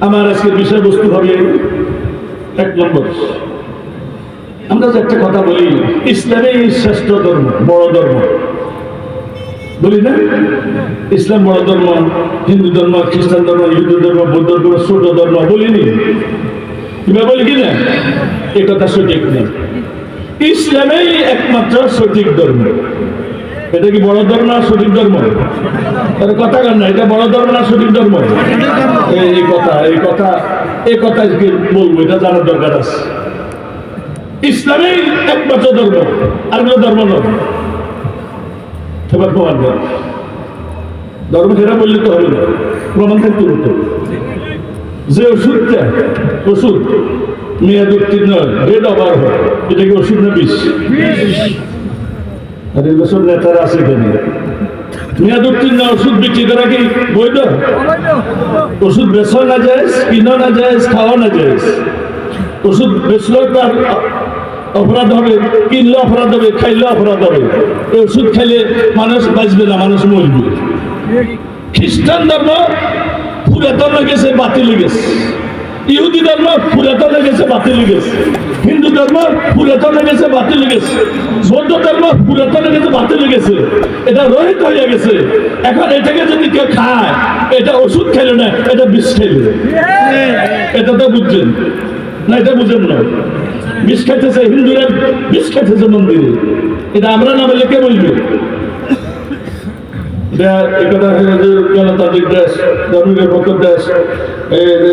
আমার আজকের বিষয়বস্তু হবে 1 নম্বর, আমরা যে একটা কথা বলি, ইসলামই শ্রেষ্ঠ ধর্ম, বড় ধর্ম বলি না? ইসলাম বড় ধর্ম, হিন্দু ধর্ম, খ্রিস্টান ধর্ম, ইহুদি ধর্ম, বৌদ্ধ ধর্ম ছোট ধর্ম বলিনি, কিংবা বলি কিনা? এ কথা সঠিক না। ইসলামই একমাত্র সঠিক ধর্ম। এটা কি বড় ধর্ম না সঠিক ধর্ম? কথা কেন না, এটা বড় ধর্ম না সঠিক ধর্ম? এই কথা বলবো, এটা জানার দরকার আছে। ইসলামই একমাত্র ধর্ম, আর কোনো ধর্ম নয়। এবার প্রমাণ কর, ধর্ম সেটা বললে তো হবে না, প্রমাণ থাকতে হতো। যে ওষুধ মেয়াদ উত্তীর্ণ ডেট ওভার হয়, এটা কি ওষুধ না বিষ? আর এই বছর নেতারা আছে কেন? মেয়াদ উত্তীর্ণ ওষুধ বিক্রি করা কি বৈধ? ওষুধ বেচা না যায়, কিনা না যায়, খাওয়া না যায়। ওষুধ বেচলেও তার অপরাধ হবে, কিনলে অপরাধ হবে, খাইলে অপরাধ হবে। এই ওষুধ খাইলে মানুষ বাঁচবে না, মানুষ মরবে। খ্রিস্টান ধর্ম পুরাতন গেছে, বাতিল গেছে। ইহুদি ধর্ম পুরাতন গেছে, বাতিল গেছে। হিন্দু ধর্ম পুরাতন গেছে, বাতিল গেছে। বৌদ্ধ ধর্ম পুরাতন গেছে, বাতিল গেছে। এটা রহিত হয়ে গেছে। এখন এটাকে যদি কেউ খায়, এটা ওষুধ খেলে না, এটা বিষ খেলে। এটা তো বুঝছেন না? এটা বুঝেন না? বিষ খাইতেছে হিন্দুরা, বিষ খাইতেছে মন্দিরে। এটা আমরা না বললে কে বলবে? গণতান্ত্রিক দেশ, ধর্মনিরপেক্ষ দেশ,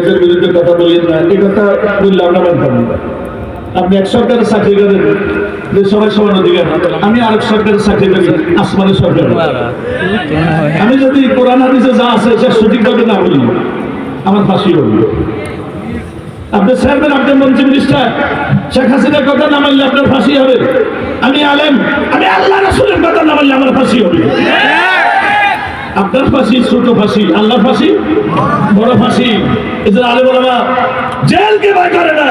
এদের বিরুদ্ধে কথা বলেন না, এই কথা বললে আমরা মানতাম না। আপনি এক সরকারের চাকরি করেন, যে সবাই সমান অধিকার, আমি আরেক সরকারের চাকরি করি, আসমানের সরকার। আমি যদি কোরআন হাদিসে যা আছে সে সঠিকভাবে না বলি, আমার ফাঁসি হবে। আপনি চেয়ারম্যান, আপনি মন্ত্রী মিনিস্টার, শেখ হাসিনার কথা না মানলে আপনার ফাঁসি হবে। আমি আলেম, আমি আল্লাহ রাসূলের কথা না মানলে আমার ফাঁসি হবে। আপনার ফাঁসি ছোট ফাঁসি, আল্লাহর ফাঁসি বড় ফাঁসি। এই জন্য আলেম ওলামা জেলকে ভয় করে না,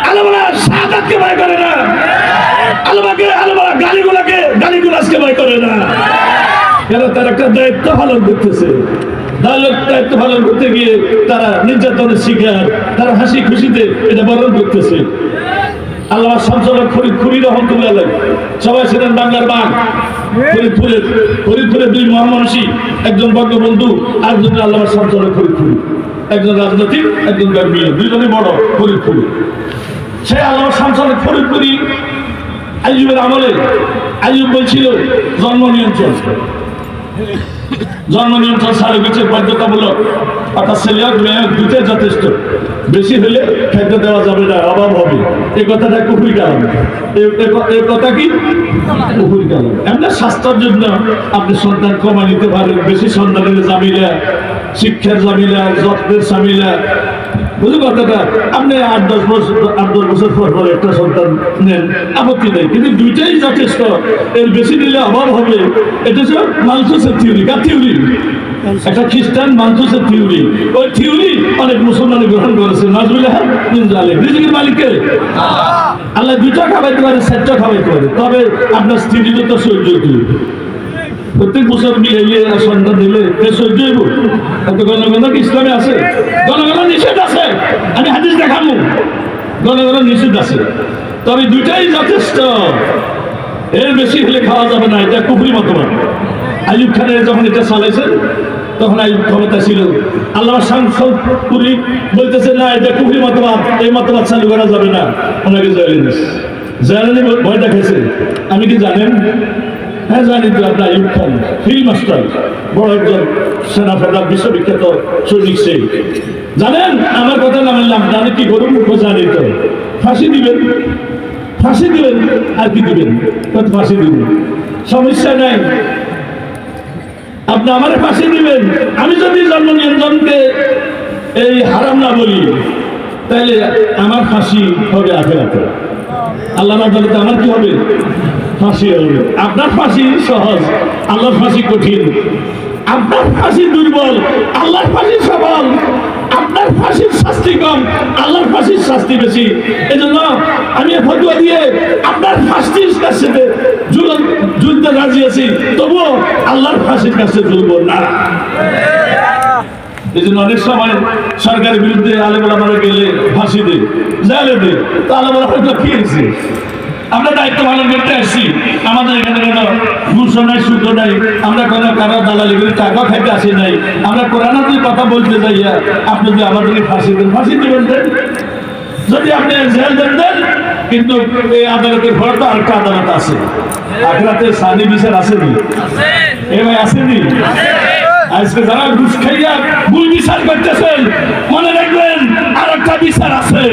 আলেম ওলামা শাহাদাতকে ভয় করে না, আলেম ওলামা গালিগুলাজকে ভয় করে না। কেন? তারা একটা দায়িত্ব পালন করতেছে। দায়িত্ব পালন করতে গিয়ে তারা নির্যাতনের শিকার, তারা হাসি খুশিতে এটা বরণ করতেছে। আল্লাহ শামসুল ফরিদপুরি রহমতুল্লাহ সবাই ছিলেন বাংলার বাঘ। ফরিদপুরের 2 মহামনীষী, একজন বঙ্গবন্ধু, আরেকজন আল্লাহ শামসুল ফরিদপুরি, একজন রাজনৈতিক, একজন ধর্মীয়, দুইজনই বড় ফরিদপুরি। সে আল্লাহ শামসুল ফরিদপুরি আইয়ুবের আমলে, আইয়ুব বলছিল জন্ম নিয়ন্ত্রণ সার্টিফিকেট বাধ্যতামূলক, অর্থাৎ ছেলে হোক মেয়ে হোক দুটোই যথেষ্ট। বেশি হলে খাদ্য দেওয়া যাবে না, অভাব হবে। এই কথাটা কুফরি কালাম। এই কথা কি কুফরি কালাম? এমনি স্বাস্থ্যের জন্য আপনি সন্তান কমা নিতে পারেন, বেশি সন্তানের জামিলা, শিক্ষার জামিলা, যত্নের জামিলা, বুঝলি কথাটা? আপনি 8-10 বছর পর একটা সন্তান নেন, আপত্তি নেই, কিন্তু দুইটাই যথেষ্ট। এর বেশি নিলে অভাব হবে। এটা হচ্ছে মালথুসের থিওরি। কার থিওরি? একটা খ্রিস্টান মালথুসের থিওরি। ওই থিওরি অনেক মুসলমান গ্রহণ করেছে। নাজরুল্লাহ রিজিকের মালিককে আল্লাহ 2টা খাওয়াইতে পারে, 4টা খাওয়াইতে পারে, তবে আপনার স্ত্রীর তো সহ্য দিবে। প্রত্যেক বছর বিয়ে সন্তান দিলে সহ্য হইব? এত গণগণ ইসলামে আছে? গণগণ নিষেধ আছে, আমি হাদিস দেখাবো। গণগণ নিষেধ আছে, তবে 2টাই যথেষ্ট। এর বেশি হলে খাওয়া যাবে না, এটা কুফরি মতবাদ। আইয়ুব খানের যখন এটা চালাইছেন, তখন আইয়ুব ক্ষমতা ছিল। আল্লাহ শামসুল পুরি বলতেছে না, এটা কুফরি মতবাদ, এই মতবাদ চালু করা যাবে না। ওনাকে জেলানি ভয় দেখাইছে। আমি কি জানেন? হ্যাঁ জানি তো। আপনার আইয়ুব খান ফিল্ড মাস্টার, বড় একজন সেনাপ্রধান, বিশ্ববিখ্যাত সৈনিক। সেই জানেন আমার কথা না মানলাম, জানি কি করুন? জানি তো। ফাঁসি দিবেন, ফাঁসি দিবেন, আর কি দিবেন? ফাঁসি দিবেন, সমস্যা নাই। আপনি আমার ফাঁসি দিবেন। আমি যদি জন্ম নিয়ন্ত্রণকে এই হারাম না বলি, তাহলে আমার ফাঁসি হবে আখিরাতে। আল্লাহ না বলতে আমার কি হবে? ফাঁসি হবে। আপনার ফাঁসি সহজ, আল্লাহর ফাঁসি কঠিন। আপনার ফাঁসি দুর্বল, আল্লাহর ফাঁসি সবল। আপনার ফাঁসির শাস্তি কম, আল্লাহর ফাঁসির শাস্তি বেশি। এই জন্য আমি ফতোয়া দিয়ে আপনার ফাঁসির কাছে ঝুলতে রাজি আছি, তবুও আল্লাহর ফাঁসির কাছে ঝুলবো না। এই জন্য অনেক সময় সরকারের বিরুদ্ধে আলেম ওলামারা গেলে ফাঁসি দেয়, জেলে দেয়। তো আলেম ওলামারা কি হয়েছে? আমরা দায়িত্ব পালন করতে আসছি। আমাদের এখানে কোনো ঘুষও নাই, সুদও নাই, আমরা কোনো কারো দালালি করে টাকা খাইতে আসি নাই। আমরা কোরআন হাদিসের কথা বলতে যাইয়া আপনি যদি আমাদেরকে ফাঁসি দেন, ফাঁসি দেবেন দেন, যদি আপনি জেল দেন। কিন্তু এই আদালতের পর তো আরেকটা আদালত আছে, আখেরাতে সানি বিচার আসেনি, এবার আসেনি। আজকে যারা ঘুষ খাইয়া ভুল বিচার করতেছেন, মনে রাখবেন আর একটা বিচার আছে।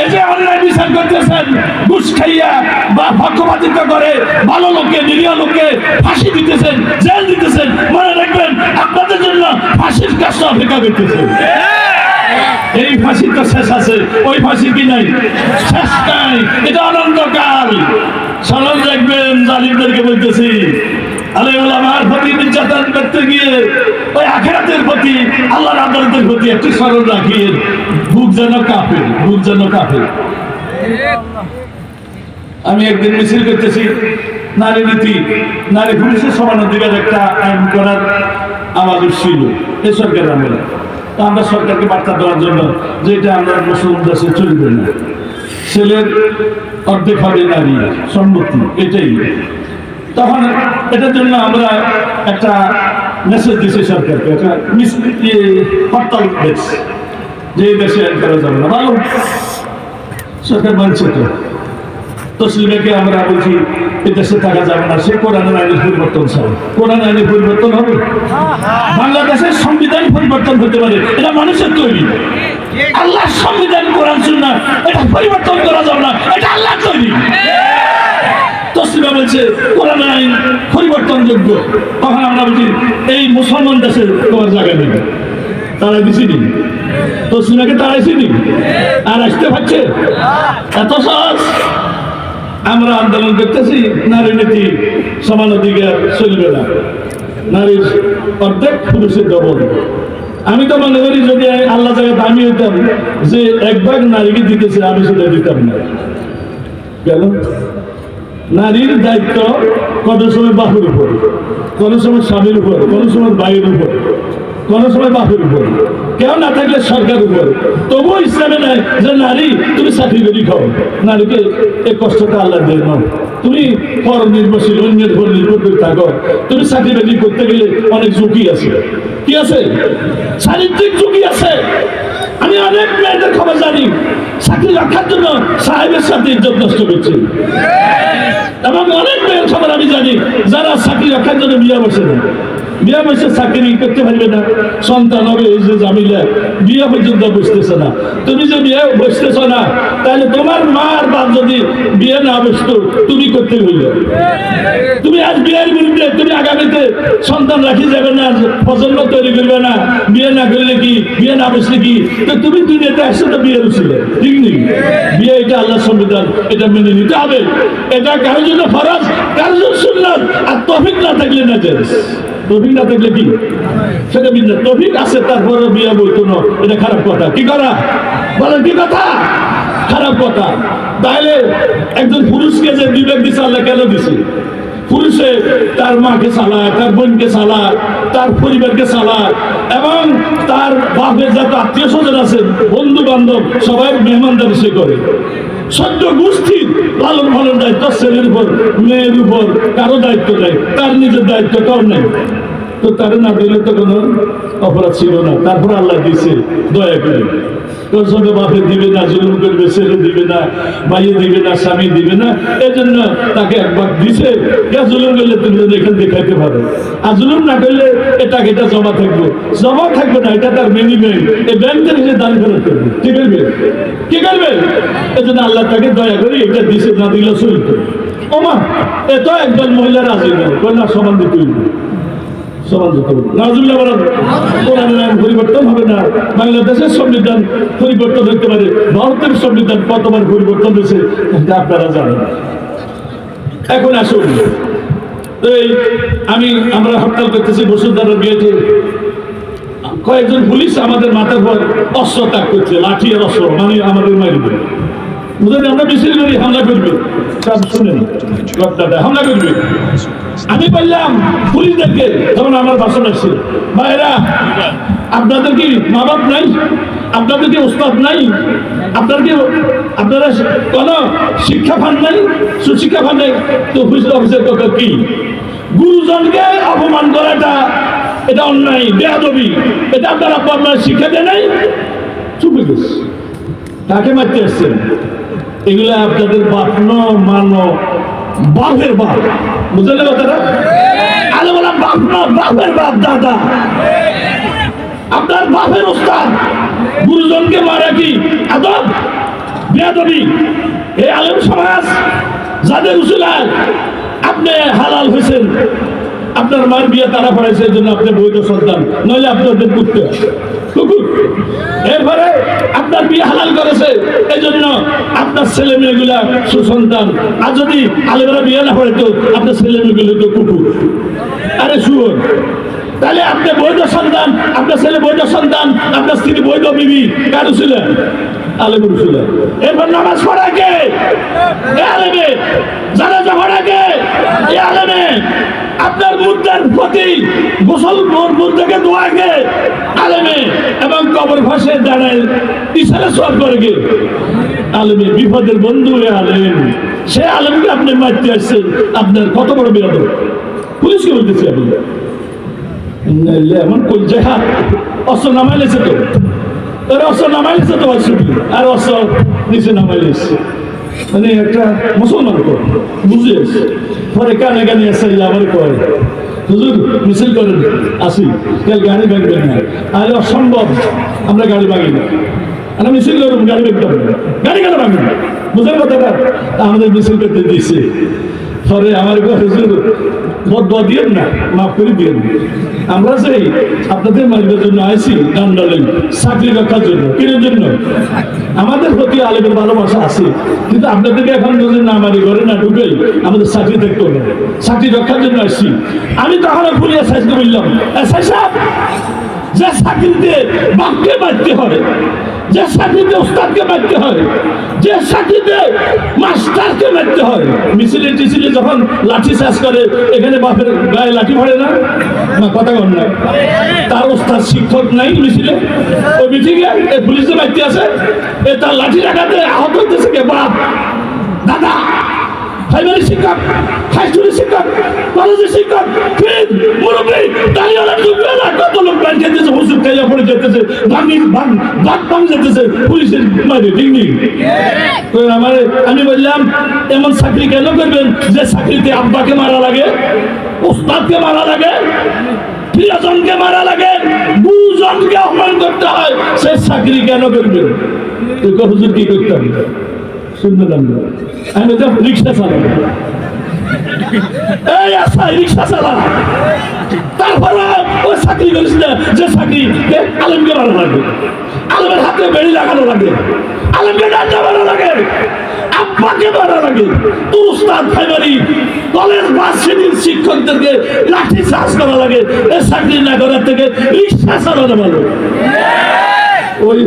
এই যে অন্যায় বিচার করতেছেন, ঘুষ খাইয়া বা পক্ষপাতিত্ব করে ভালো লোকে নিরীহ লোকে ফাঁসি দিতেছেন, জেল দিতেছেন, মনে রাখবেন আপনাদের জন্য ফাঁসির কাজটা অপেক্ষা করতেছে। এই ফাঁসি তো শেষ আছে, ওই ফাঁসি কি নাই? শেষ নাই, এটা অনন্তকাল। স্মরণ রাখবেন, জালিমদেরকে বলতেছি, আলেমার প্রতি নির্যাতন করতে গিয়ে ওই আখিরাতের প্রতি, আল্লাহর আদালতের প্রতি একটু স্মরণ রাখিয়ে বুক যেন কাঁপে, বুক যেন কাঁপে। আমি একদিন মিছিল করতেছি, নারী নীতি, নারী পুরুষের সমানাধিকার একটা আইন করার আওয়াজ উঠছিল এই সরকারের আমলে। তো আমরা সরকারকে বার্তা দেওয়ার জন্য যে এটা আমরা মুসলমান দেশে চলবে না, ছেলের অর্ধেক হবে নারী সম্মতি, এটাই। তখন এটার জন্য আমরা একটা মেসেজ দিচ্ছি সরকারকে, একটা হরতাল দিচ্ছি যে এই দেশে আইন করা যাবে না। ভালো, সরকার মানছে তো। তসলিমাকে আমরা বলছি এই দেশে থাকা যাবে না, সে কোরআনের আইনের পরিবর্তন চাই। কোরআন আইনের পরিবর্তন হবে, বাংলাদেশের সংবিধান পরিবর্তন হতে পারে, এটা মানুষের তৈরি। আল্লাহর সংবিধান কোরআন সুন্নাহ এটা পরিবর্তন করা যাবে না, এটা আল্লাহ তৈরি। তসলিমা বলছে কোরআন আইন পরিবর্তনযোগ্য। তখন আমরা বলছি এই মুসলমান দেশে তোমার জায়গা নেই, তারাই দিছি নি, তসলিমাকে তারাইছি নি, আর আসতে পারছে এত সহজ। আমরা আন্দোলন করতেছি, নারী নীতি, সমান অধিকার চলবে না, নারীর অর্ধেক পুরুষের ডবল। আমি তো মনে করি যদি আল্লাহ জায়গায় আমি হইতাম যে এক ভাগ নারীকে দিতেছে, আমি সেটা দিতাম না। কেন? নারীর দায়িত্ব কত সময় বাপের উপর, কোন সময় স্বামীর উপর, কোন সময় ভাইয়ের উপর, কোন সময় বাপের উপর, কেউ না থাকলে সরকার উপর। তবুও ইসলামে নাই যে নারী তুমি চাকরি করি খাও, নারীকে এই কষ্টটা আল্লাহ দেয় না। তুমি পর নির্ভরশীল, অন্যের উপর নির্ভর করে থাকো। তুমি চাকরি বাকরি করতে গেলে অনেক ঝুঁকি আছে, কি আছে? চারিত্রিক ঝুঁকি আছে। আমি অনেক মেয়েদের খবর জানি চাকরি রক্ষার জন্য সাহেবের সাথে ইজ্জত নষ্ট করছে, এবং অনেক মেয়ের খবর আমি জানি যারা চাকরি রক্ষার জন্য বিয়ে বসে না, বিয়ে বসে চাকরি করতে পারবে না, সন্তান হবে, এই যে জামিলা বিয়ে পর্যন্ত বসতেছে না। তুমি যে বিয়ে বসতেছ না, তাহলে তোমার মা আর বাপ যদি বিয়ে না বসতো তুমি করতে হইল। তুমি আজ বিয়ের বিরুদ্ধে, তুমি আগামীতে সন্তান রাখি যাবে না, প্রজন্ম তৈরি করবে না, বিয়ে না করলে কি, বিয়ে না বসলে কি? তো তুমি দুনিয়াতে আসছো তো বিয়ে বসছিলে, ঠিক নেই? বিয়ে এটা আল্লাহর সংবিধান, এটা মেনে নিতে হবে। এটা কারোর জন্য ফরজ, কারোর জন্য সুন্নাত। আর তৌফিক না থাকলে না জায়েজ, তৌফিক না থাকলে কি সেটা বিন্দা, তৌফিক আছে তারপরে বিয়ে বলতো না, এটা খারাপ কথা। কি করা বলেন, কি কথা? খারাপ কথা। তাহলে একজন পুরুষকে যে বিবেক দিছে আল্লাহ কেন দিছে? পুরুষে তার মাকে চালায়, তার বোনকে চালায়, তার পরিবারকে চালায়, এবং তার বাপের যত আত্মীয় স্বজন আছেন, বন্ধু বান্ধব, সবাই মেহমানদারি সে করে। সদ্য গোষ্ঠীর লালন পালন দায়িত্ব ছেলের উপর, মেয়ের উপর কারো দায়িত্ব নেই, তার নিজের দায়িত্ব কার নেই। তো তারা না দিলে তো কোনো অপরাধ ছিল না। তারপর আল্লাহ দিছে দয়া করে, তোর সঙ্গে বাপে দিবে না, জুলুম করবে, ছেলে দিবে না, ভাইয়ে দিবে না, স্বামী দিবে না, এই জন্য তাকে একবার দিছে। জুলুম করলে তুমি এখান দেখাইতে পারো, আর জুলুম না করলে এটা জমা থাকবে, জমা থাকবে না, এটা তার মেনি ব্যাংক, এই ব্যাংক থেকে সে দান ফেরত করবে। কি করবে? কি করবে? এই জন্য আল্লাহ তাকে দয়া করে এটা দিছে, না দিলে চলতো। ওমা এত একজন মহিলা রাজি নয়, কন্যা সমান দিতে হইবে, পরিবর্তন হবে না। বাংলাদেশের সংবিধান পরিবর্তন হতে পারে, ভারতের সংবিধান কতবার পরিবর্তন হয়েছে আপনারা জানেন। এখন আসুন, আমরা হরতাল করতেছি বসুন্ধরা গেটে, কয়েকজন পুলিশ আমাদের মাথার পর অস্ত্র ত্যাগ করছে, লাঠি আর অস্ত্র, মানে আমাদের মারবে। বুঝলেন, আমরা মিছিল করি হামলা করবে, সব শুনেন কথাটা, হামলা করবে। আমি বললাম পুলিশদেরকে, তখন আমার ভাষণ আসছে, ভাইরা আপনাদের কি মা বাপ নাই, আপনাদের কি ওস্তাদ নাই, আপনারা কোন শিক্ষা পান নাই, সুশিক্ষা পান নাই? তো পুলিশ অফিসের কথা কি, গুরুজনকে অপমান করাটা এটা অন্যায়, বেয়াদবি, এটা আপনার আব্বা আপনার শিক্ষা দেয় নাই? চুপ হয়ে গেছে। কাকে মারতে আসছেন? এগুলা আপনাদের বাপ মানো, বাপের বাপ, বুঝলেন কথাটা? আরে বললাম বাপ না, বাপের বাপ, দাদা, আপনার বাপের ওস্তাদ। গুরুজনকে মারা কি আদব, বেয়াদবি? এই আলেম সমাজ যাদের উসুলায় আপনি হালাল হয়েছেন, আপনার মার বিয়ে তারা পড়াইছে, এই জন্য আপনি বৈধ সন্তান, নইলে আপনাদের পুত্র কুকুর। এরপরে আপনার বিয়ে হালাল করেছে, এই জন্য আপনার ছেলে মেয়েগুলা সুসন্তান। আর যদি আলেমরা বিয়ে না পড়ে তো আপনার ছেলে মেয়েগুলো তো কুকুর, আরে শুয়োর। তাহলে আপনি বৈধ সন্তান, আপনার ছেলে বৈধ সন্তান, আপনার স্ত্রী বৈধ বিবি, কার ছিলেন? আলেমের ছিলেন। এরপর নামাজ পড়াকে আলেমে, জানাজা পড়াকে আলেমে, আপনার মুদ্রার প্রতি গোসল মুদ্রাকে দোয়াকে আলেমে, এবং কবর ফাঁসে দাঁড়ায় ইশারা সব করে গে আলেমে। বিপদের বন্ধু আলেম, সে আলেমকে আপনি মারতে আসছেন, আপনার কত বড় বিপদ। পুলিশকে বলতেছি আপনি এমন করছে, হাত অস্ত্র নামাইলেছে তো, তোর অস্ত্র নামাইলেছে তো, আর অস্ত্র নিচে নামাইলেছে, মানে একটা মুসলমান তো বুঝিস। পরে কানে কানে এসে আবার কয়, হুজুর মিছিল করেন, আসি কাল গাড়ি ভাঙবেন না। আর অসম্ভব, আমরা গাড়ি ভাঙি না, আমরা মিছিল করুন, গাড়ি ভাঙতে হবে না, গাড়ি কেন ভাঙবেন? বুঝলেন কথাটা? আমাদের মিছিল করতে দিয়েছে। পরে আমার হুজুর বদুয়া দিয়েন না, মাফ করে দিয়েন। আমরা সেই আপনাদের মারিবার জন্য আইসি, দান্ডালেন চাকরি রক্ষার জন্য, কিনের জন্য? আমাদের প্রতি আলেমের ভালোবাসা আছে, কিন্তু আপনাদেরকে এখন যদি না মারি ঘরে না ঢুকেই আমাদের চাকরি দেখতে হবে, চাকরি রক্ষার জন্য আসছি। আমি তখন পুলিশ এসআইকে বললাম, এসআই সাহেব, যে চাকরিতে বাপকে মারতে হয়, যে চাকরিতে ওস্তাদকে মারতে হয়, যে চাকরিতে মাস্টারকে মারতে হয়, মিছিলে টিছিলে যখন লাঠি চাষ করে, এখানে বাপের গায়ে লাঠি ভরে না? না, কথা কন না। তার ওস্তাদ শিক্ষক নাই মিছিলে, ওই মিটিংয়ে পুলিশে মারতে আছে, তার লাঠি লাগাতে আহত হইতেছে কে? বাপ, দাদা, প্রাইমারি শিক্ষক, হাই স্কুলের শিক্ষক, কলেজের শিক্ষক, মুরব্বী, দাঁড়িয়ে যুগবেলা কত লোক ব্যাংক যেতেছে, হুজুর খাইয়া পড়ে যেতেছে, ভাঙ যেতেছে পুলিশের মারে, ঠিক নেই? আমি বললাম, এমন চাকরি কেন করবেন যে চাকরিতে আব্বাকে মারা লাগে, ওস্তাদকে মারা লাগে, প্রিয়জনকে মারা লাগে, গুরুজনকে অপমান করতে হয়, সে চাকরি কেন করবেন? হুজুর কি করতে হবে? শুনলাম আমি তো রিক্সা চালাবো, এই আশা রিক্সা চালা, তারপরে ওই চাকরি করিস না যে চাকরি আলেমকে মারা লাগে, আলেমের হাতে বেড়ি লাগানো লাগে, আলেমকে ডান্ডা মারা লাগে, আব্বাকে মারা লাগে, উস্তাদ প্রাইমারি কলেজ বাস শ্রেণীর শিক্ষকদেরকে লাঠি চার্জ করা লাগে, এই চাকরি না করার থেকে রিক্সা চালানো ভালো। ওই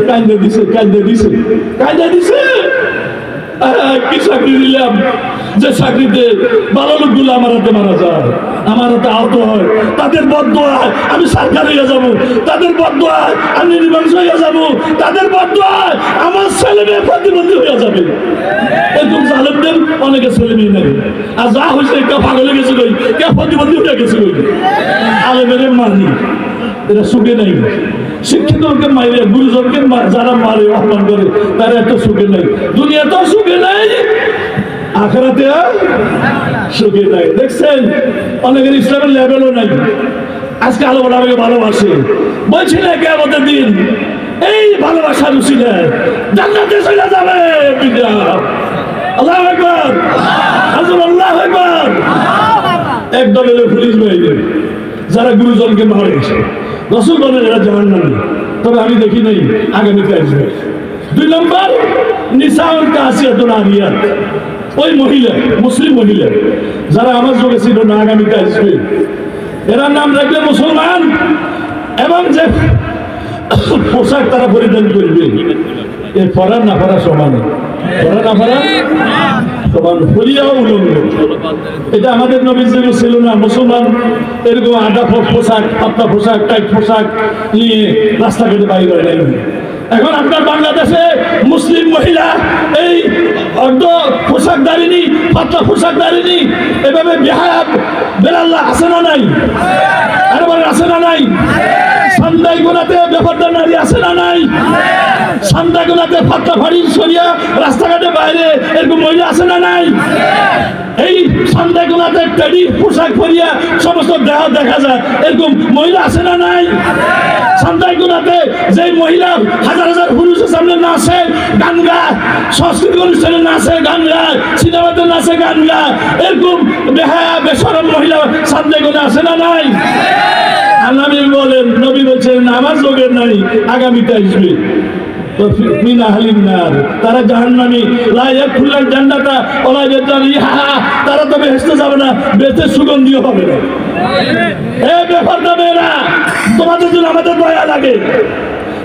কান্দে দিছে কি চাকরি দিলাম যে চাকরিতে ভালো লোকগুলো আমার হাতে মারা যায়, আমার হাতে আহত হয়, তাদের বদদোয়ায় আমি সরকার হইয়া যাবো, তাদের বদদোয়ায় আমি নির্বাংশ হইয়া যাবো, তাদের বদদোয়ায় আমার ছেলে মেয়ে প্রতিবন্ধী হইয়া যাবে। এরকম জালেমদের অনেকে ছেলে মেয়ে নেবে, আর যা হয়েছে কেউ পাগলে গেছে কই, কেউ প্রতিবন্ধী হয়ে গেছে কই, আলেমের মানি এরা সুখে নাই। শিক্ষিতকে মাইরে, গুরুজনকে যারা মারে, অপমান করে, তারা এত সুখে নাই, দুনিয়াতেও সুখে নাই, আখেরাতে সুখে নাই। দেখছেন অনেকের ইসলামের লেভেলও নাই। আজকে আলো আমাকে ভালোবাসে, বলছি না কে আমাদের দিন এই ভালোবাসার উসিলে জান্নাতে চলে যাবে। আল্লাহু আকবার, আল্লাহু আকবার। এক দলের পুলিশ বাহিনী যারা গুরুজনকে মারে, রাসূল বলেন এরা জাহান্নামী, তবে আমি দেখি নাই আগামীতে আসবে। 2 নম্বর নিসাউল কাসিয়াতুন আরিয়াত, ওই মহিলা, মুসলিম মহিলা যারা আমার যুগে ছিল না, আগামীতে আসবে। এরা নাম রাখবে মুসলমান, এবং যে পোশাক তারা পরিধান করবে, এর পরা না পরা সমান। করে না করে তোমার হরিয়াও উলঙ্গ। এটা আমাদের নবীর যুগে ছিল না। মুসলমান এরকম আধা পোশাক, পাতলা পোশাক, টাইট পোশাক নিয়ে রাস্তাঘাটে বাইর করে নাই। এখন আপনার বাংলাদেশে মুসলিম মহিলা এই অর্ধ পোশাক দাঁড়িনি, পাতলা পোশাক দাঁড়িনি, এভাবে বেহায়া বেলাল্লা আছে না নাই? আরে বলেন আছে না নাই? সান্দাই গোনাতে বেপরদার নারী আছে না নাই? সান্দাই গোনাতে পাতলা ফাড়ি সরিয়া রাস্তাঘাটে বাইরে এরকম মহিলা আছে না নাই? এই সান্দাই গোনাতে টেডি পোশাক পরিয়া সমস্ত দেহ দেখা যায় এরকম মহিলা আছে না নাই? সান্দাই গোনাতে যে মহিলা হাজার হাজার পুরুষের সামনে নাচে, গান গায়, সংস্কৃতি অনুষ্ঠানে নাচে, গান গায়, সিনেমাতে নাচে, গান গায়, এরকম বেহায়া বেশরম মহিলা সান্দাই গোনা আছে না নাই? নবী বলেন, নবী বলছেন আমার যোগের নাই, আগামীতে আসবে তারা জাহান্নামী, তারা তো বেহেশতে যাবে না, বেহেশতের সুগন্ধিও হবে না। তোমাদের জন্য আমাদের দয়া লাগে।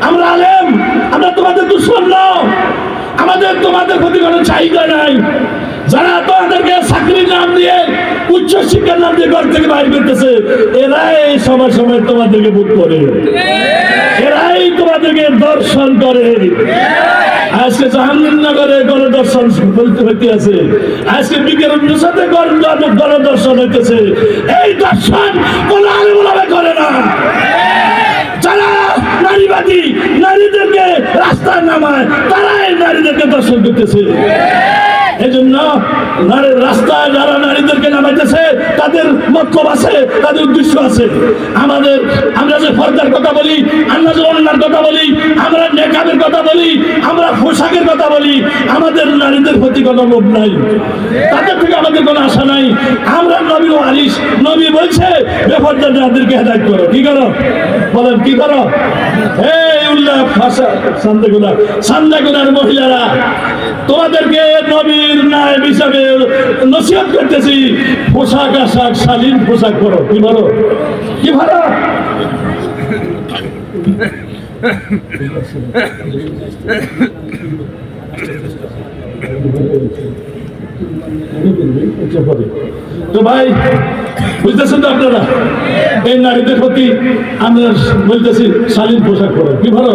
আমরা আলেম, আমরা তোমাদের দুশ্মন নও, আমাদের তোমাদের প্রতি কোনো চাহিদা নাই। যারা তোমাদেরকে চাকরির নাম দিয়ে, উচ্চ শিক্ষার নাম দিয়ে ঘর থেকে বাইর করতেছে, এরাই সময় সময় তোমাদেরকে বুক করে, এরাই তোমাদেরকে দর্শন করে। আজকে জাহাঙ্গীরনগরে গণদর্শন হইতে আছে, আজকে বিকেলের সাথে গণদর্শন হইতেছে। এই দর্শন কোন আলেম ওলামা করে না। যারা নারীবাদী, নারীদেরকে রাস্তায় নামায়, তারাই নারীদেরকে দর্শন করতেছে। এই জন্য রাস্তায় যারা নারীদেরকে নামাইতেছে তাদের মতলব আছে, তাদের উদ্দেশ্য আছে। আমরা যে পর্দার কথা বলি, আমরা যে অন্যার কথা বলি, আমরা নেকাবের কথা বলি, আমরা পোশাকের কথা বলি, আমাদের নারীদের প্রতি কোনো লোভ নাই, তাদের থেকে আমাদের কোনো আশা নাই। আমরা নবীর ওয়ারিস, নবী বলছে বেপরদা নারীদেরকে হেদায়েত করো। কি করো বলেন, কি করো? এই উল্লাহ ভাষা সান্দাগুনার মহিলারা, তোমাদেরকে নবীর নায়েব হিসাবে নসিহত করতেছি, পোশাক আশাক শালীন পোশাক পরো। কি বলো? কি ভালো? তো ভাই বুঝতেছেন তো আপনারা, এই নারীদের প্রতি আমরা বলতেছি শালীন পোশাক করো। কি ভালো?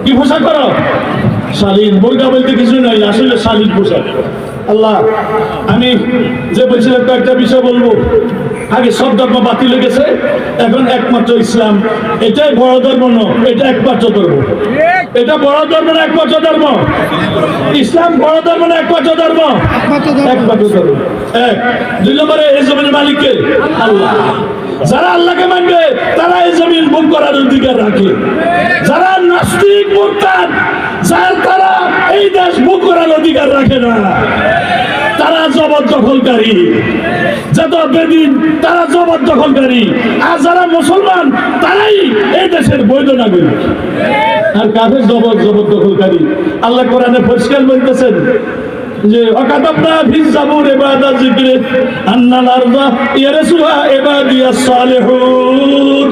কি পোশাক করো? শালীন। বোরকা বলতে কিছু নাই, আসলে শালীন পোশাক। আল্লাহ, আমি যে বলছিলাম কয়েকটা বিষয় বলবো। আগে সব ধর্ম বাতিল হয়ে গেছে, এখন একমাত্র ইসলাম, এটাই বড় ধর্ম নয়, এটা একমাত্র ধর্ম। এটা বড় ধর্ম না একমাত্র ধর্ম? ইসলাম বড় ধর্ম না একমাত্র ধর্ম? একমাত্র ধর্ম। এক। দুই নম্বরে এই জমিনের মালিককে আল্লাহ। যারা আল্লাহকে মানবে তারা এই জমিন ভোগ করার অধিকার রাখে। যারা নাস্তিক মুরতাদ, তারা এই দেশ ভোগ করার অধিকার রাখে না, তারা জবরদখলকারী। যত বেদিন তারা জবরদখলকারী, আর যারা মুসলমান তারাই এই দেশের বৈধ নাগরিক। আর কাফের জবরদখলকারী। আল্লাহ কোরআনে পরিষ্কার বলতেছেন যে ওয়াকাতাবনা ফিজ জাবুর ইবাদা যিকরি আন্নাল আরদা ইয়ারসুহা ইবাদিয়াস সালিহুন।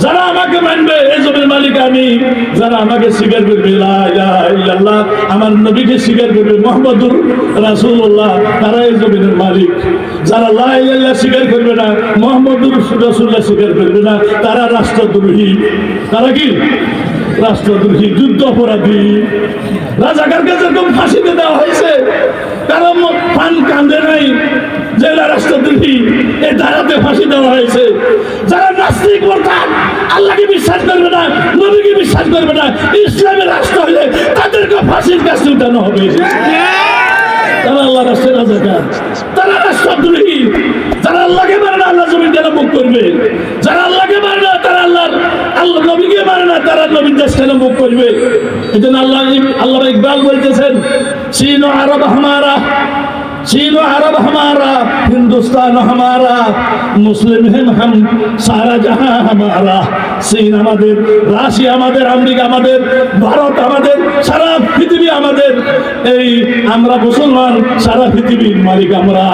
যারা আমাকে মানবে এই জমির মালিক আমি, যারা আমাকে স্বীকার করবে লা ইলাহা ইল্লাল্লাহ, আমার নবীকে স্বীকার করবে মুহাম্মদুর রাসূলুল্লাহ, তারা এই জমিনের মালিক। যারা লা ইলাহা ইল্লাল্লাহ স্বীকার করবে না, মুহাম্মদুর রাসূলুল্লাহ স্বীকার করবে না, তারা রাষ্ট্রদ্রোহী। তারা কি? রাষ্ট্রদ্রোহী, যুদ্ধ অপরাধী। রাজাকারকে যেরকম ফাঁসিতে দেওয়া হয়েছে, কারণ পান কান্দে নাই, জেলা রাষ্ট্রদ্রোহী, এই ধারাতে ফাঁসি দেওয়া হয়েছে। যারা নাস্তিক মুরতাদ, আল্লাহকে বিশ্বাস করবে না, নবীকে বিশ্বাস করবে না, ইসলামের রাষ্ট্র হলে তাদেরকে ফাঁসির কাছে উঠানো হবে। তারা আল্লাহ রাষ্ট্রের রাজাকার, তারা রাষ্ট্রদ্রোহী। যারা আল্লাহকে মানে না, আল্লাহ জমিন কেন মুখ করবে? যারা আল্লাহকে মানে না, তারা আল্লাহ নবীকে মানে না, তারা নবীর দেশ কেন মুখ করবে? এই জন্য আল্লাহ ইকবাল বলতেছেন, চীন ও আরব হামারা, चीन अरब हमारा, हिंदुस्तान हमारा, मुस्लिम हम सारा जहां हमारा। চীন আমাদের, রাশিয়া আমাদের, আমেরিকা আমাদের, ভারত আমাদের, সারা পৃথিবী আমাদের। এই আমরা মুসলমান, সারা পৃথিবীর মালিক আমরা।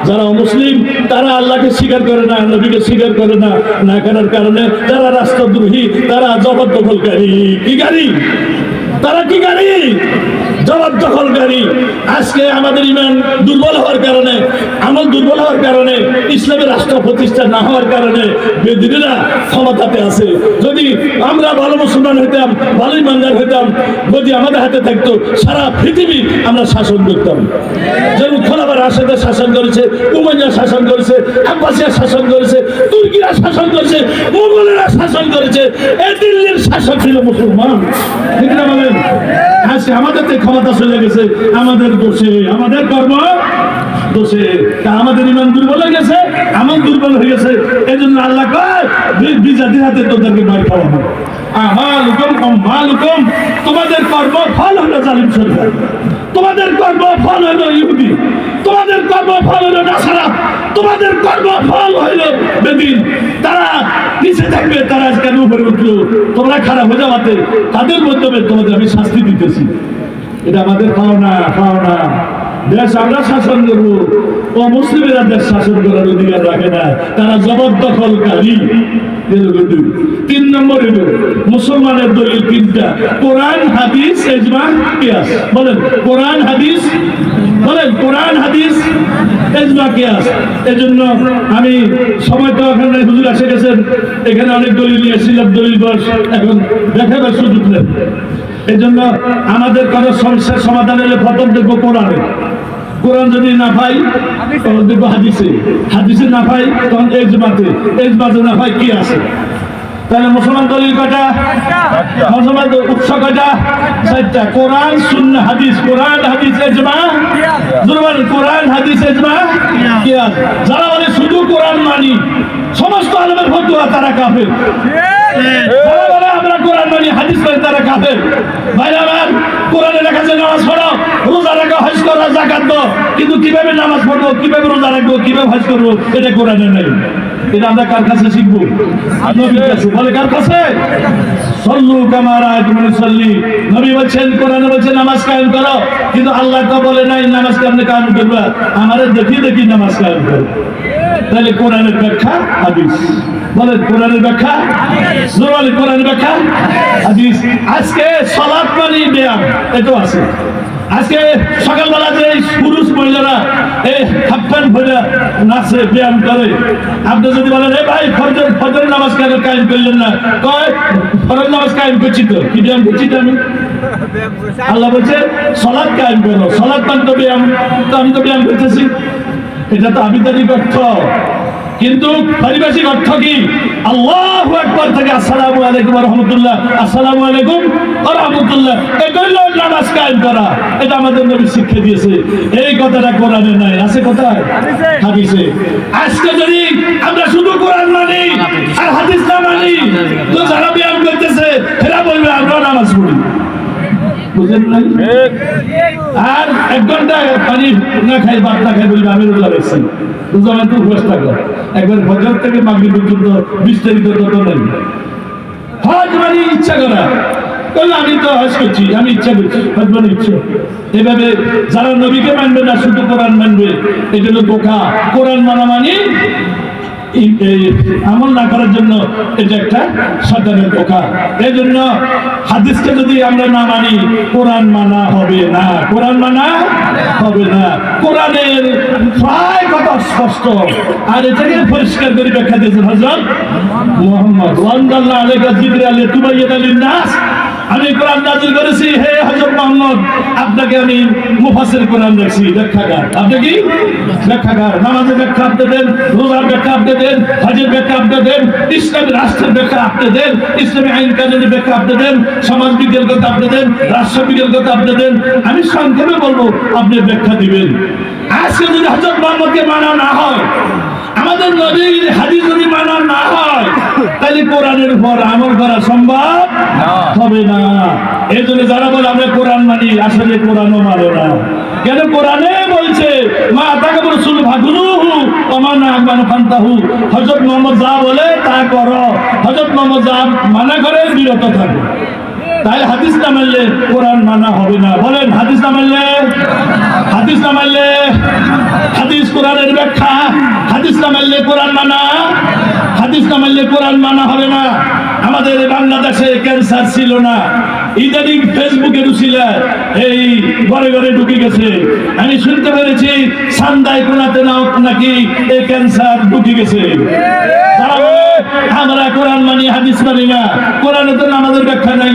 যারা মুসলিম তারা আল্লাহকে স্বীকার করে না, নবীকে স্বীকার করে না, না করার কারণে যারা রাষ্ট্রদ্রোহী, তারা জবরদখলকারী। কি গাড়ি? তারা কি গাড়ি? জবরদখলকারী। আজকে আমাদের ইমান দুর্বল হওয়ার কারণে, আমল দুর্বল হওয়ার কারণে, ইসলামের রাষ্ট্র প্রতিষ্ঠা না হওয়ার কারণে বেদিনীরা ক্ষমতাতে আছে। যদি আমরা ভালো মুসলমান হইতাম, ভালো ইমানদার হইতাম, যদি আমাদের হাতে থাকতো সারা পৃথিবী আমরা শাসন করতাম। যেমন খোলাফা রাশেদা শাসন করেছে, উমাইয়া শাসন করেছে, আব্বাসিয়া শাসন করেছে, তুর্কিরা শাসন করেছে, মুঘলেরা শাসন করেছে, এই দিল্লির শাসক ছিল মুসলমান। ঠিক না বলেন? আজকে আমাদের ক্ষমতা চলে গেছে আমাদের দোষে, আমাদের কর্ম দোষে। আমাদের ইমান দুর্বল হয়ে গেছে, আমল দুর্বল হয়ে গেছে। এই জন্য আল্লাহ কয় বিজাতির হাতে তোদেরকে মার খাওয়াবো। তোমাদের কর্ম ফল হলো জালিম সরকার, তোমাদের কর্ম ফল হলো ইহুদি, তোমাদের কর্ম ফল হলো নাসারা, তোমাদের কর্ম ফল হলো বেদিন। তারা নিচে থাকবে, তারা কেন উপরে উঠলো? তোমরা খারাপ হয়ে যাওয়াতে তাদের মাধ্যমে তোমাদের আমি শাস্তি দিতেছি। এটা আমাদের পাওনা। দেশ আমরা শাসন করবো, ও মুসলিমেরা দেশ শাসন করার অধিকার রাখে না, তারা জবরদখলকারী। 3 নম্বর হলো মুসলমানের দলিল 3টা: কোরআন, হাদিস, ইজমা, কিয়াস। বলেন কোরআন, হাদিস, বলেন কোরআন, হাদিস, ইজমা, কিয়াস। এজন্য আমি সময় তো এখানে হুজুর এসে গেছেন, এখানে অনেক দলিল নিয়ে এসেছিলাম, দলিল বস এখন দেখাবার সুযোগ নেই। এই জন্য আমাদের কোনো সমস্যার সমাধান হলে প্রথম দেখবো কোরআনে। কোরআন যদি না পাই তখন দেখবো হাদিসে, হাদিসে না পাই তখন ইজমাতে, ইজমাতে না পাই কি আছে। তাহলে মুসলমান দলিল কয়টা? মুসলমান উৎস কয়টা? 4টা: কোরআন, সুন্নাহ, হাদিস। কোরআন, হাদিস, ইজমা, কোরআন, হাদিস, ইজমা, কিয়াস। যারা বলে শুধু কোরআন মানি, সমস্ত আলেমের ফতোয়া, তারা কাফের। যারা বলে আমরা কোরআন মানি, হাদিস মানি, তারা কাফের। ভাইরা আমার, কোরআনে লেখা আছে নামাজ পড়ো, রোজা রাখো, হজ করো, যাকাত দাও, কিন্তু কিভাবে নামাজ পড়বো, কিভাবে রোজা রাখবো, কিভাবে হজ করবো, এটা কোরআনে নাই। এটা আমরা কার কাছে শিখবো? নবীর কাছে। বলে কার কাছে? সল্লু কামা রাআইতুমুনি উসাল্লি। নবী বলছেন, কোরআনে বলছে নামাজ কায়েম করো, কিন্তু আল্লাহ তো বলে নাই নামাজ কেমনে কায়েম করবা, আমারে দেখি দেখি নামাজ কায়েম করো। তাহলে কোরআনের ব্যাখ্যা হাদিস। বলেন কোরআনের ব্যাখ্যা, বলে কোরআনের ব্যাখ্যা হাদিস। আজকে সালাত মানে ব্যায়াম, এটাও আছে। আজকে সকালবেলা যে পুরুষ মহিলারা এই হাফ প্যান্ট পরে নাচে, ব্যায়াম করে, আপনি যদি বলেন এ ভাই ফজরের নামাজ কেন কায়েম করলেন না, কয় ফরজ নামাজ কায়েম করছি তো, কি ব্যায়াম করছি তো আমি? আল্লাহ বলছে সালাত কায়েম করো, সালাত মানে তো ব্যায়াম, তো আমি তো ব্যায়াম করতেছি। এটা তো আবিধানিক অর্থ, কিন্তু পারিভাষিক অর্থ কি? আল্লাহু আকবার থেকে আসসালামু আলাইকুম ওয়া রাহমাতুল্লাহ, আসসালামু আলাইকুম ওয়া রাহমাতুল্লাহ, এটা হলো নামাজ কায়েম করা। এটা আমাদের নবী শিক্ষা দিয়েছে। এই কথাটা কোরআনে নাই, আছে কোথায়? হাদিসে। আজকে যদি আমরা শুধু কোরআন মানি আর হাদিস না মানি, তো যারা ব্যায়াম করতেছে এরা বলবে আমরা নামাজ পড়ি। বুঝলেন না? আর 1 ঘন্টা পানি না খাই, ভাত না খাই বলবে আমি রোজা রাখছি। রোজা মানে তো উপবাস থাকো, একবার ফজর থেকে মাগরিব পর্যন্ত বিস্তারিত তত নেই। হজ মানে ইচ্ছা করা, আমি তো হজ করছি, আমি ইচ্ছা করছি, হজ মানে ইচ্ছা। এভাবে যারা নবীকে মানবে না, শুধু কোরআন মানবে, এটা হলো ধোঁকা। কোরআন মানা মানে আমল না করার জন্য এটা একটা শয়তানের ধোঁকা। এই জন্য হাদিসকে যদি আমরা না মানি, কোরআন মানা হবে না, কোরআন মানা হবে না। কোরআনের প্রায় কথা স্পষ্ট, আর এটাকে পরিষ্কার করে ব্যাখ্যা দিয়েছেন হযরত মুহাম্মদ ওয়ান্দাল্লাহু আলাইকা জিবরাইল লিতুবায়্যিনা লিন-নাস। আমি কোরআন নাযিল করেছি হে হযরত মুহাম্মদ, আপনাকে আমি মুফাসসির কোরআন রাখছি, ব্যাখ্যাকার। আপনি কি ব্যাখ্যাকার? নামাজের ব্যাখ্যা আপনি দেন, রোজার ব্যাখ্যা আপনি দেন, হজের ব্যাখ্যা আপনি দেন, ইসলামী রাষ্ট্রের ব্যাখ্যা আপনি দেন, ইসলামী আইন কানুনের ব্যাখ্যা আপনি দেন, সমাজ বিজ্ঞান কথা আপনি দেন, রাষ্ট্র বিজ্ঞান কথা আপনি দেন। আমি সংক্ষেপে বলবো, আপনি ব্যাখ্যা দিবেন। আজকে যদি হযরত মুহাম্মদকে মানা না হয়, আমাদের নবীর হাদিস যদি মানা না হয়, তাহলে কোরআনের উপর আমল করা সম্ভব হবে না। এই জন্য যারা বলে আমরা কোরআন মানি, আসলে কোরআনও মানে না। কেন? কোরআনে বলছে মা আতাকা রাসূল ফাকুলুহু ওয়া মা নাহাকুম আনহু ফান্তাহু। হযরত মুহাম্মদ যা বলে তা করো, হযরত মুহাম্মদ যা মানা করে বিরত থাকো। তাই হাদিস না মানলে কোরআন মানা হবে না। বলেন হাদিস না মানলে, হাদিস না মানলে, হাদিস কোরআনের ব্যাখ্যা, হাদিস না মানলে কোরআন মানা, হাদিস না মানলে কোরআন মানা হবে না। আমাদের বাংলাদেশে ক্যান্সার ছিল না, ইদানিং ফেসবুকে ঢুকিলে এই ঘরে ঘরে ঢুকে গেছে। আমি শুনতে পেরেছি সান্দাই কোনাতে নাকি এই ক্যান্সার ঢুকে গেছে। তারা বলে আমরা কোরআন মানি হাদিস মানি না, কোরআনে তো আমাদের ব্যাখ্যা নাই।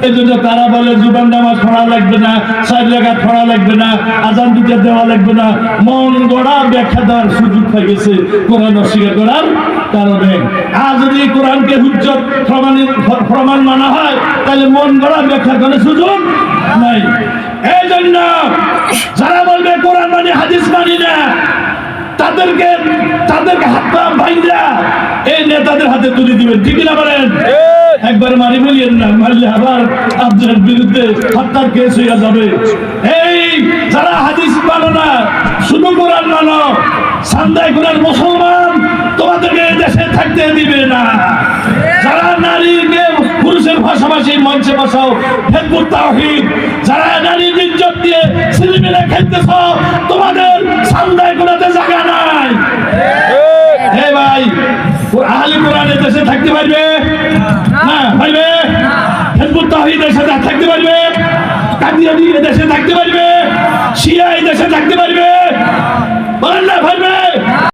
এই জন্য তারা বলে জুবান নামাজ পড়া লাগবে না, 4 রাকাত পড়া লাগবে না, আজান দিতে দেওয়া লাগবে না। মন গড়া ব্যাখ্যা দেওয়ার সুযোগ হয়ে গেছে কোরআন অস্বীকার করার কারণে। আর যদি কোরআনকে হুজ্জত প্রমাণ মানা হয়, তাহলে মন গড়া ব্যাখ্যা করার সুযোগ নাই। এই জন্য যারা বলবে কোরআন মানি হাদিস মানি না, তাদেরকে হাত পা ভাঙা এই নেতাদের হাতে তুলে দিবেন, ঠিক না বলেন? একবার মারি বলিয়েন না, মারলে আবার আপনার বিরুদ্ধে হত্যার কেস হয়ে যাবে। এই যারা হাদিস মানো না, শুধু কোরআন মানো, সান্দাই কোরআন মুসলমান তোমাদেরকে দেশে থাকতে দিবে না। যারা নারীকে পুরুষের পাশাপাশি মঞ্চে বসাও, হেজবুত তাওহীদ, যারা নারীর ইজ্জত দিয়ে ছেলেমেয়েরা খেলতেছ, তোমাদের সান্দাই কোরআনে জায়গা নাই। হে ভাই, আহলে কোরআনে দেশে থাকতে পারবে?